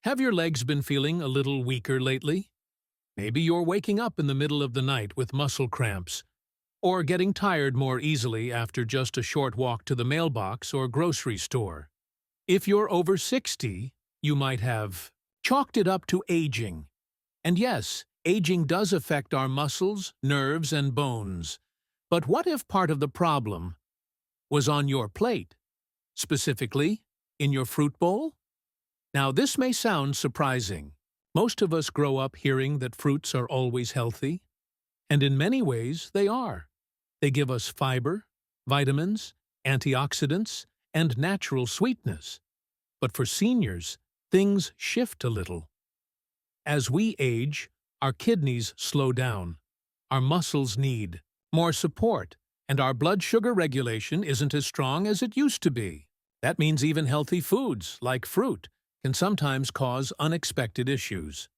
Have your legs been feeling a little weaker lately? Maybe you're waking up in the middle of the night with muscle cramps, or getting tired more easily after just a short walk to the mailbox or grocery store. If you're over 60, you might have chalked it up to aging. And yes, aging does affect our muscles, nerves, and bones. But what if part of the problem was on your plate? Specifically, in your fruit bowl? Now, this may sound surprising. Most of us grow up hearing that fruits are always healthy, and in many ways they are. They give us fiber, vitamins, antioxidants, and natural sweetness. But for seniors, things shift a little. As we age, our kidneys slow down, our muscles need more support, and our blood sugar regulation isn't as strong as it used to be. That means even healthy foods, like fruit, can sometimes cause unexpected issues.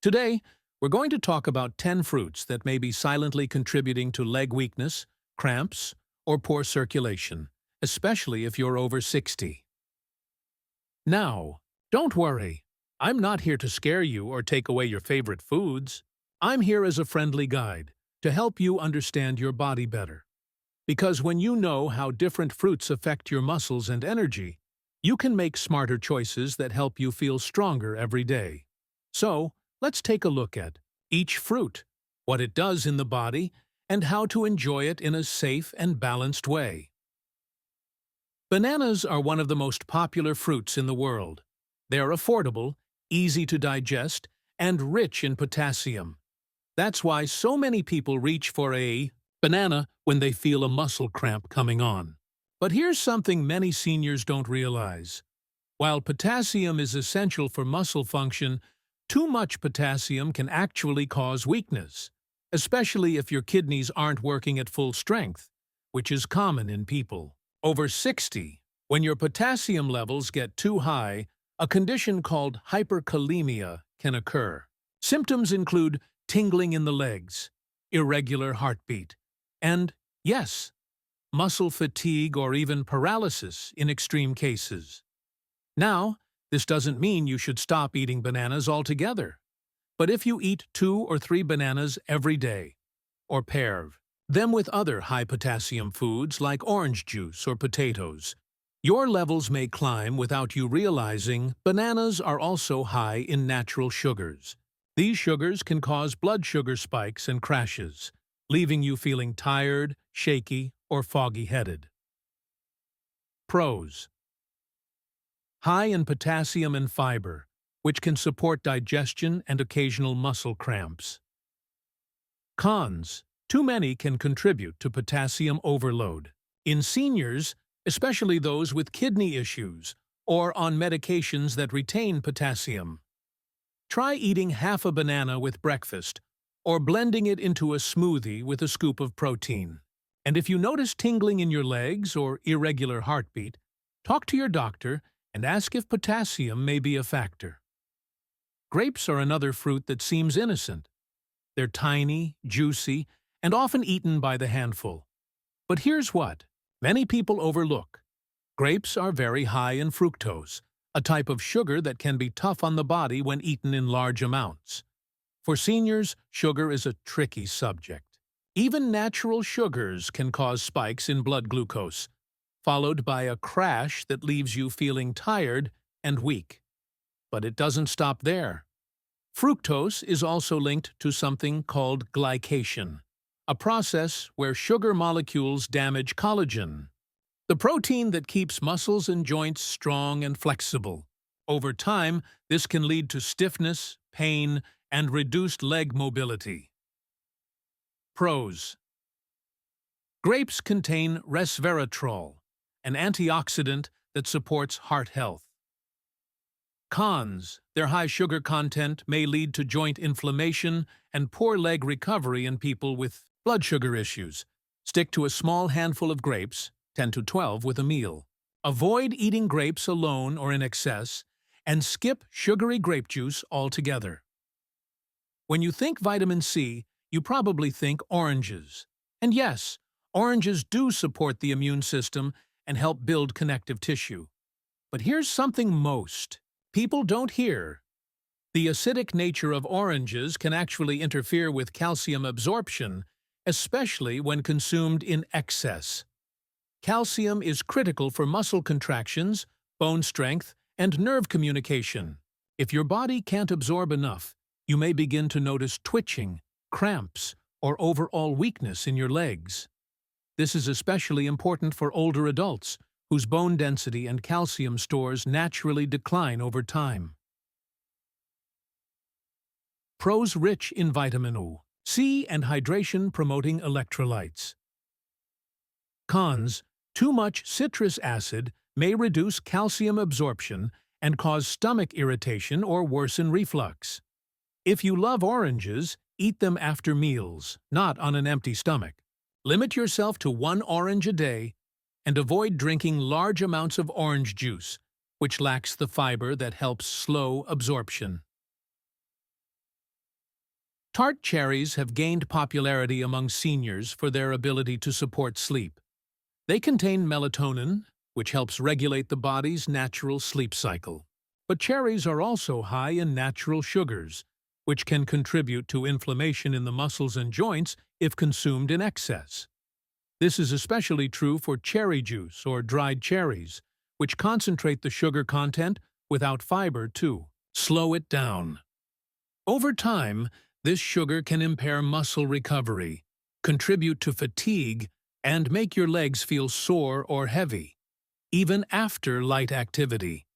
Today, we're going to talk about 10 fruits that may be silently contributing to leg weakness, cramps, or poor circulation, especially if you're over 60. Now, don't worry. I'm not here to scare you or take away your favorite foods. I'm here as a friendly guide to help you understand your body better. Because when you know how different fruits affect your muscles and energy, you can make smarter choices that help you feel stronger every day. So, let's take a look at each fruit, what it does in the body, and how to enjoy it in a safe and balanced way. Bananas are one of the most popular fruits in the world. They are affordable, easy to digest, and rich in potassium. That's why so many people reach for a banana when they feel a muscle cramp coming on. But here's something many seniors don't realize. While potassium is essential for muscle function, too much potassium can actually cause weakness, especially if your kidneys aren't working at full strength, which is common in people over 60. When your potassium levels get too high, a condition called hyperkalemia can occur. Symptoms include tingling in the legs, irregular heartbeat, and, yes, muscle fatigue or even paralysis in extreme cases. Now, this doesn't mean you should stop eating bananas altogether. But if you eat 2 or 3 bananas every day, or pair them with other high-potassium foods like orange juice or potatoes, your levels may climb without you realizing. Bananas are also high in natural sugars. These sugars can cause blood sugar spikes and crashes, leaving you feeling tired, shaky, or foggy-headed. Pros: high in potassium and fiber, which can support digestion and occasional muscle cramps. Cons: too many can contribute to potassium overload. In seniors, especially those with kidney issues or on medications that retain potassium, try eating half a banana with breakfast or blending it into a smoothie with a scoop of protein. And if you notice tingling in your legs or irregular heartbeat, talk to your doctor and ask if potassium may be a factor. Grapes are another fruit that seems innocent. They're tiny, juicy, and often eaten by the handful. But here's what many people overlook. Grapes are very high in fructose, a type of sugar that can be tough on the body when eaten in large amounts. For seniors, sugar is a tricky subject. Even natural sugars can cause spikes in blood glucose, followed by a crash that leaves you feeling tired and weak. But it doesn't stop there. Fructose is also linked to something called glycation, a process where sugar molecules damage collagen, the protein that keeps muscles and joints strong and flexible. Over time, this can lead to stiffness, pain, and reduced leg mobility. Pros: grapes contain resveratrol, an antioxidant that supports heart health. Cons: their high sugar content may lead to joint inflammation and poor leg recovery in people with blood sugar issues. Stick to a small handful of grapes, 10 to 12, with a meal. Avoid eating grapes alone or in excess, and skip sugary grape juice altogether. When you think vitamin C, you probably think oranges. And yes, oranges do support the immune system and help build connective tissue. But here's something most People don't hear. The acidic nature of oranges can actually interfere with calcium absorption, especially when consumed in excess. Calcium is critical for muscle contractions, bone strength, and nerve communication. If your body can't absorb enough, you may begin to notice twitching, cramps, or overall weakness in your legs. This is especially important for older adults, whose bone density and calcium stores naturally decline over time. Pros: rich in vitamin U, C, and hydration-promoting electrolytes. Cons: too much citrus acid may reduce calcium absorption and cause stomach irritation or worsen reflux. If you love oranges, eat them after meals, not on an empty stomach. Limit yourself to 1 orange a day and avoid drinking large amounts of orange juice, which lacks the fiber that helps slow absorption. Tart cherries have gained popularity among seniors for their ability to support sleep. They contain melatonin, which helps regulate the body's natural sleep cycle. But cherries are also high in natural sugars, which can contribute to inflammation in the muscles and joints if consumed in excess. This is especially true for cherry juice or dried cherries, which concentrate the sugar content without fiber to slow it down. Over time, this sugar can impair muscle recovery, contribute to fatigue, and make your legs feel sore or heavy, even after light activity.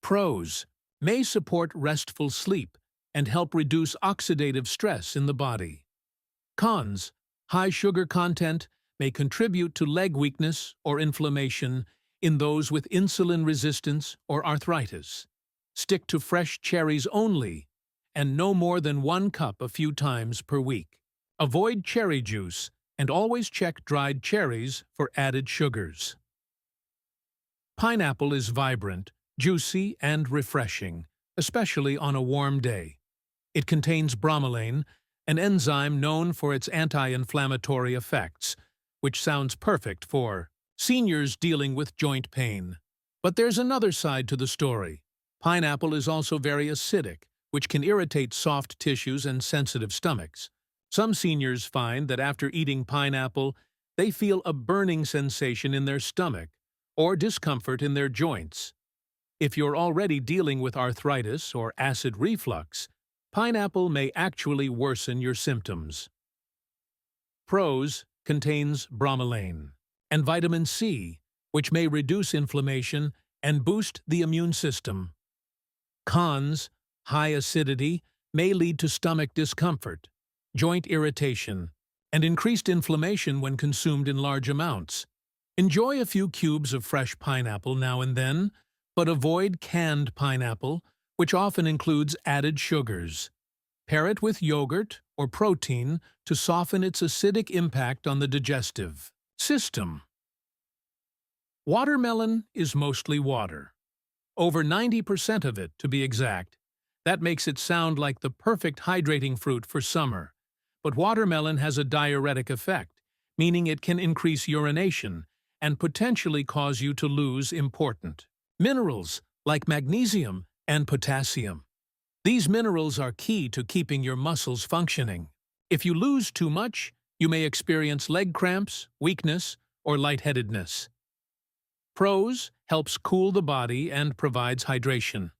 Pros: may support restful sleep and help reduce oxidative stress in the body. Cons: high sugar content may contribute to leg weakness or inflammation in those with insulin resistance or arthritis. Stick to fresh cherries only, and no more than 1 cup a few times per week. Avoid cherry juice, and always check dried cherries for added sugars. Pineapple is vibrant, juicy, and refreshing, especially on a warm day. It contains bromelain, an enzyme known for its anti-inflammatory effects, which sounds perfect for seniors dealing with joint pain. But there's another side to the story. Pineapple is also very acidic, which can irritate soft tissues and sensitive stomachs. Some seniors find that after eating pineapple, they feel a burning sensation in their stomach or discomfort in their joints. If you're already dealing with arthritis or acid reflux, pineapple may actually worsen your symptoms. Pros: contains bromelain and vitamin C, which may reduce inflammation and boost the immune system. Cons: high acidity may lead to stomach discomfort, joint irritation, and increased inflammation when consumed in large amounts. Enjoy a few cubes of fresh pineapple now and then, but avoid canned pineapple, which often includes added sugars. Pair it with yogurt or protein to soften its acidic impact on the digestive system. Watermelon is mostly water. Over 90% of it, to be exact. That makes it sound like the perfect hydrating fruit for summer. But watermelon has a diuretic effect, meaning it can increase urination and potentially cause you to lose important minerals like magnesium and potassium. These minerals are key to keeping your muscles functioning. If you lose too much, you may experience leg cramps, weakness, or lightheadedness. Pros: helps cool the body and provides hydration.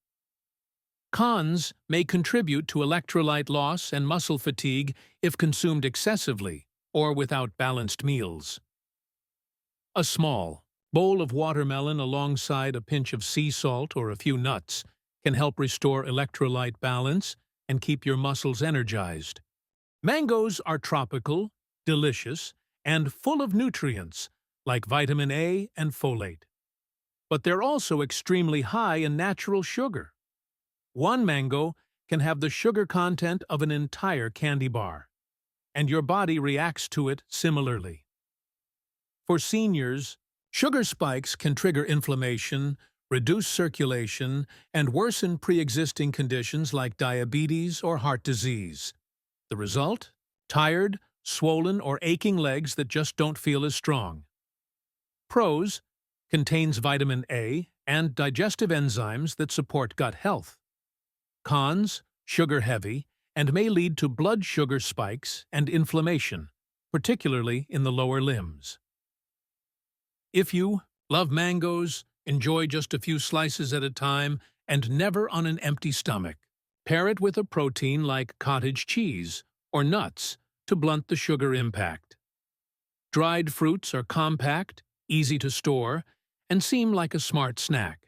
Cons: may contribute to electrolyte loss and muscle fatigue if consumed excessively or without balanced meals. A small bowl of watermelon alongside a pinch of sea salt or a few nuts can help restore electrolyte balance and keep your muscles energized. Mangoes are tropical, delicious, and full of nutrients like vitamin A and folate. But they're also extremely high in natural sugar. One mango can have the sugar content of an entire candy bar, and your body reacts to it similarly. For seniors, sugar spikes can trigger inflammation, reduce circulation, and worsen pre-existing conditions like diabetes or heart disease. The result? Tired, swollen, or aching legs that just don't feel as strong. Pros: contains vitamin A and digestive enzymes that support gut health. Cons: sugar-heavy, and may lead to blood sugar spikes and inflammation, particularly in the lower limbs. If you love mangoes, enjoy just a few slices at a time, and never on an empty stomach, pair it with a protein like cottage cheese or nuts to blunt the sugar impact. Dried fruits are compact, easy to store, and seem like a smart snack.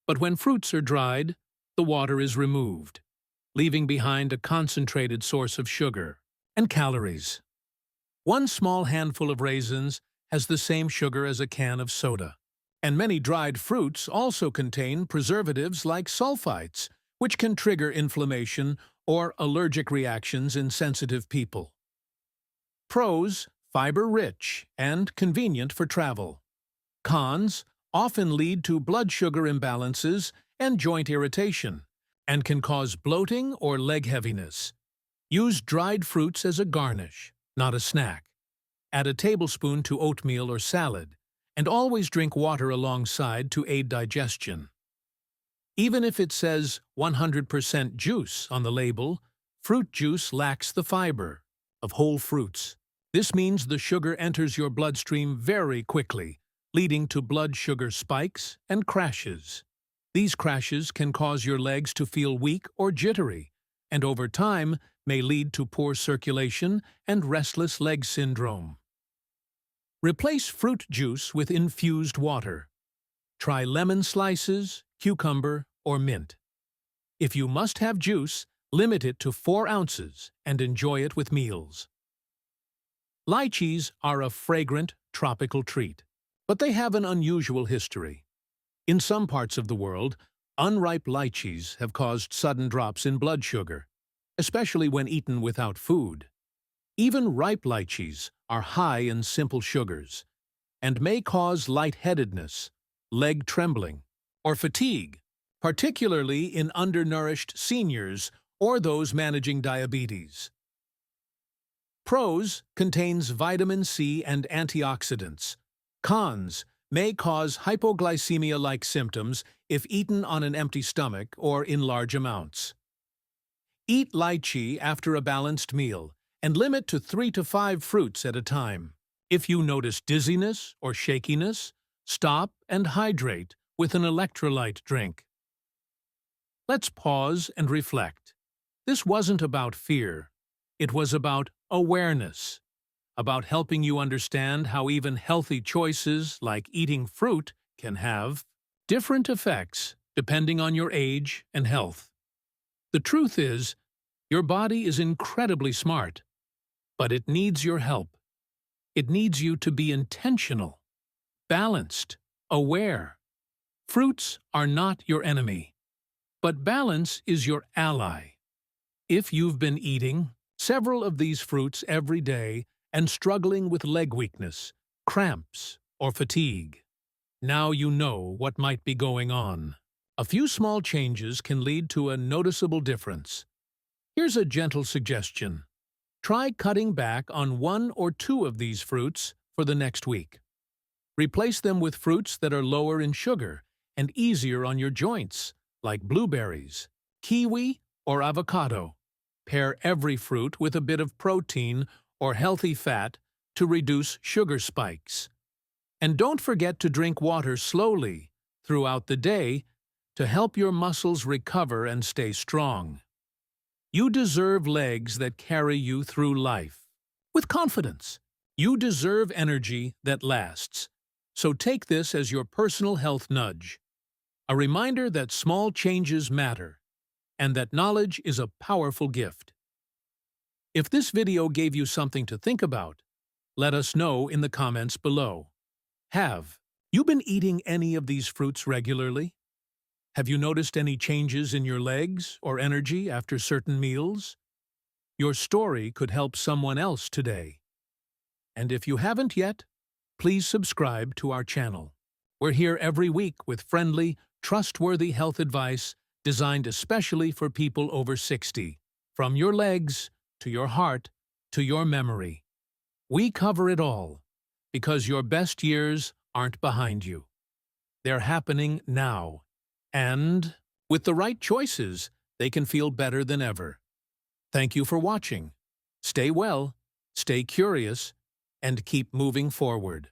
But when fruits are dried, the water is removed, leaving behind a concentrated source of sugar and calories. One small handful of raisins has the same sugar as a can of soda. And many dried fruits also contain preservatives like sulfites, which can trigger inflammation or allergic reactions in sensitive people. Pros: fiber-rich and convenient for travel. Cons: often lead to blood sugar imbalances and joint irritation, and can cause bloating or leg heaviness. Use dried fruits as a garnish, not a snack. Add a tablespoon to oatmeal or salad, and always drink water alongside to aid digestion. Even if it says 100% juice on the label, fruit juice lacks the fiber of whole fruits. This means the sugar enters your bloodstream very quickly, leading to blood sugar spikes and crashes. These crashes can cause your legs to feel weak or jittery, and over time may lead to poor circulation and restless leg syndrome. Replace fruit juice with infused water. Try lemon slices, cucumber, or mint. If you must have juice, limit it to 4 ounces and enjoy it with meals. Lychees are a fragrant, tropical treat, but they have an unusual history. In some parts of the world, unripe lychees have caused sudden drops in blood sugar, especially when eaten without food. Even ripe lychees are high in simple sugars and may cause lightheadedness, leg trembling, or fatigue, particularly in undernourished seniors or those managing diabetes. Pros: contains vitamin C and antioxidants. Cons: may cause hypoglycemia-like symptoms if eaten on an empty stomach or in large amounts. Eat lychee after a balanced meal and limit to 3 to 5 fruits at a time. If you notice dizziness or shakiness, stop and hydrate with an electrolyte drink. Let's pause and reflect. This wasn't about fear. It was about awareness, about helping you understand how even healthy choices like eating fruit can have different effects depending on your age and health. The truth is, your body is incredibly smart, but it needs your help. It needs you to be intentional, balanced, aware. Fruits are not your enemy, but balance is your ally. If you've been eating several of these fruits every day and struggling with leg weakness, cramps, or fatigue, now you know what might be going on. A few small changes can lead to a noticeable difference. Here's a gentle suggestion. Try cutting back on 1 or 2 of these fruits for the next week. Replace them with fruits that are lower in sugar and easier on your joints, like blueberries, kiwi, or avocado. Pair every fruit with a bit of protein or healthy fat to reduce sugar spikes. And don't forget to drink water slowly throughout the day to help your muscles recover and stay strong. You deserve legs that carry you through life with confidence. You deserve energy that lasts. So take this as your personal health nudge, a reminder that small changes matter and that knowledge is a powerful gift. If this video gave you something to think about, let us know in the comments below. Have you been eating any of these fruits regularly? Have you noticed any changes in your legs or energy after certain meals? Your story could help someone else today. And if you haven't yet, please subscribe to our channel. We're here every week with friendly, trustworthy health advice designed especially for people over 60. From your legs, to your heart, to your memory. We cover it all, because your best years aren't behind you. They're happening now. And with the right choices, they can feel better than ever. Thank you for watching. Stay well, stay curious, and keep moving forward.